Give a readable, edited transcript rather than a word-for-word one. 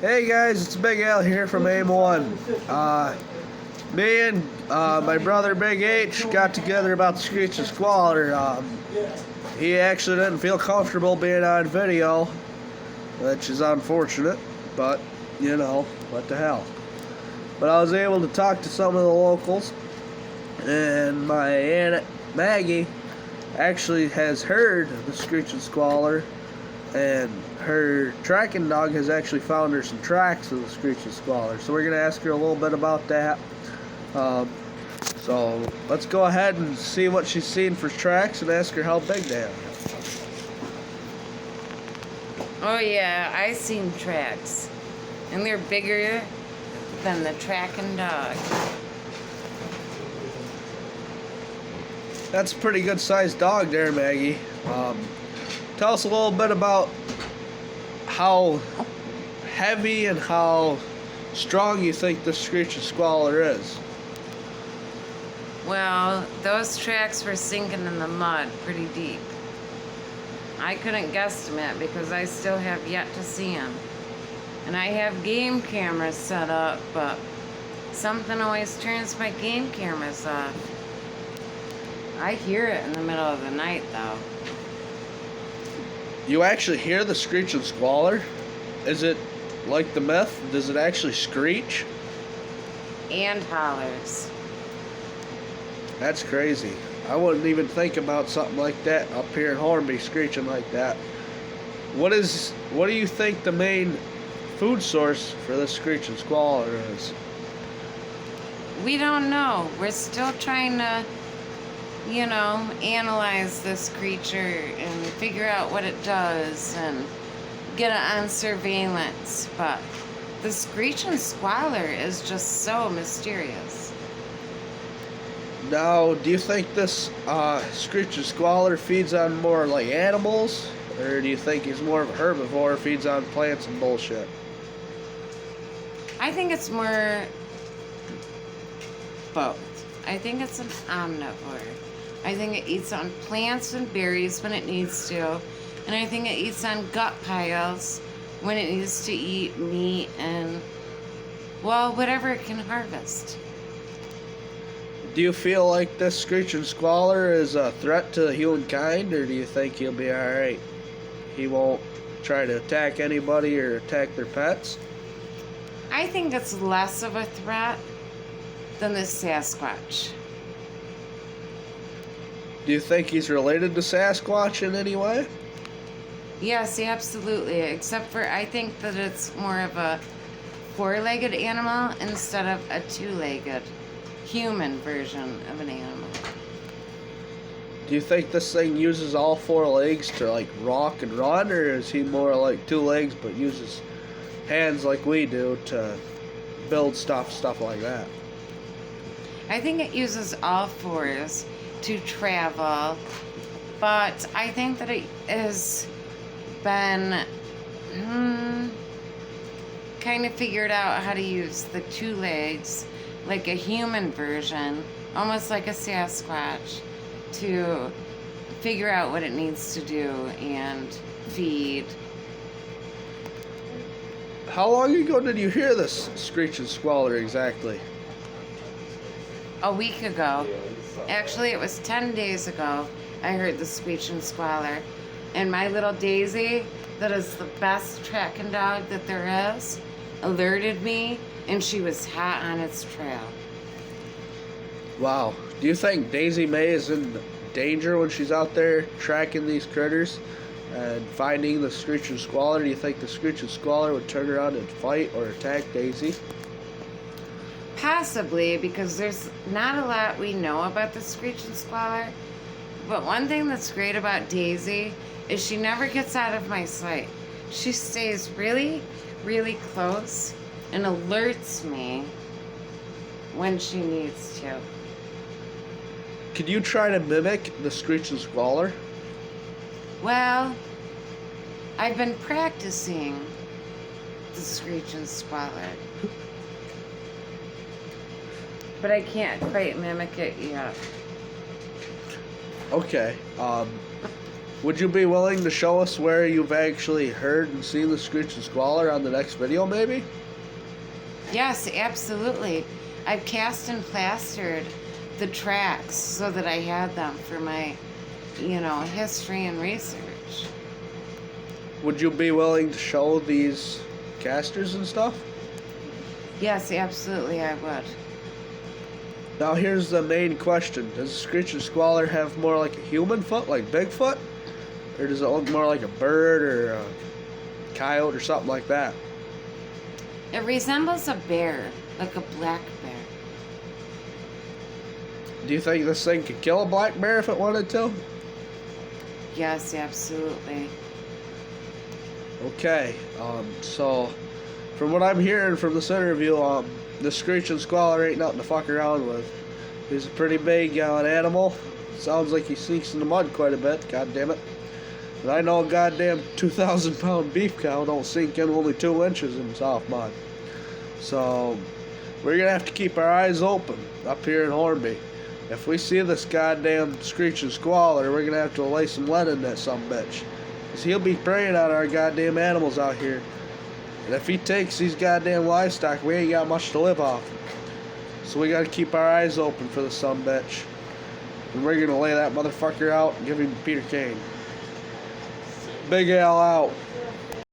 Hey guys, it's Big Al here from AIM1. Me and my brother Big H got together about the screeching scwaler. He actually didn't feel comfortable being on video, which is unfortunate, but you know, what the hell. But I was able to talk to some of the locals, and my Aunt Maggie actually has heard the screeching scwaler, and her tracking dog has actually found her some tracks of the screeching scwaler. So we're going to ask her a little bit about that. So let's go ahead and see what she's seen for tracks and ask her how big they are. Oh yeah, I seen tracks. And they're bigger than the tracking dog. That's a pretty good sized dog there, Maggie. Tell us a little bit about how heavy and how strong you think the screeching scwaler is. Well, those tracks were sinking in the mud pretty deep. I couldn't guesstimate because I still have yet to see them. And I have game cameras set up, but something always turns my game cameras off. I hear it in the middle of the night though. You actually hear the screeching scwaler? Is it like the myth? Does it actually screech? And hollers. That's crazy. I wouldn't even think about something like that up here in Hornby screeching like that. What do you think the main food source for this screeching scwaler is? We don't know. We're still trying to, analyze this creature and figure out what it does and get it on surveillance. But the screeching squaler is just so mysterious. Now, do you think this screeching squaler feeds on more like animals? Or do you think he's more of a herbivore, feeds on plants and bullshit? I think it's more both. I think it's an omnivore. I think it eats on plants and berries when it needs to. And I think it eats on gut piles when it needs to eat meat and, well, whatever it can harvest. Do you feel like this screeching squaler is a threat to humankind, or do you think he'll be alright? He won't try to attack anybody or attack their pets? I think it's less of a threat than the Sasquatch. Do you think he's related to Sasquatch in any way? Yes, absolutely. Except for I think that it's more of a four-legged animal instead of a two-legged human version of an animal. Do you think this thing uses all four legs to like rock and run, or is he more like two legs but uses hands like we do to build stuff like that? I think it uses all fours to travel, but I think that it has been kind of figured out how to use the two legs like a human version, almost like a Sasquatch, to figure out what it needs to do and feed. How long ago did you hear this screeching squaler exactly? A week ago. Actually, it was 10 days ago I heard the screeching squaler. And my little Daisy, that is the best tracking dog that there is, alerted me, and she was hot on its trail. Wow. Do you think Daisy May is in danger when she's out there tracking these critters and finding the screeching squaler? Do you think the screeching squaler would turn around and fight or attack Daisy? Possibly, because there's not a lot we know about the screeching squaler. But one thing that's great about Daisy is she never gets out of my sight. She stays really, really close and alerts me when she needs to. Could you try to mimic the screeching squaler? Well, I've been practicing the screeching squaler. But I can't quite mimic it yet. Okay. Would you be willing to show us where you've actually heard and seen the screeching squaler on the next video, maybe? Yes, absolutely. I've cast and plastered the tracks so that I had them for my, history and research. Would you be willing to show these casters and stuff? Yes, absolutely, I would. Now here's the main question. Does the screeching squaler have more like a human foot, like Bigfoot? Or does it look more like a bird or a coyote or something like that? It resembles a bear, like a black bear. Do you think this thing could kill a black bear if it wanted to? Yes, absolutely. Okay, so from what I'm hearing from this interview, the screeching squaler ain't nothing to fuck around with. He's a pretty big animal. Sounds like he sneaks in the mud quite a bit, god damn it. And I know a goddamn 2,000 pound beef cow don't sink in only 2 inches in soft mud. So we're gonna have to keep our eyes open up here in Hornby. If we see this goddamn screeching squaler, we're gonna have to lay some lead in that sumbitch. Cause he'll be preying on our goddamn animals out here. And if he takes these goddamn livestock, we ain't got much to live off. So we gotta keep our eyes open for the sumbitch. And we're gonna lay that motherfucker out and give him Peter Kane. Big Al out.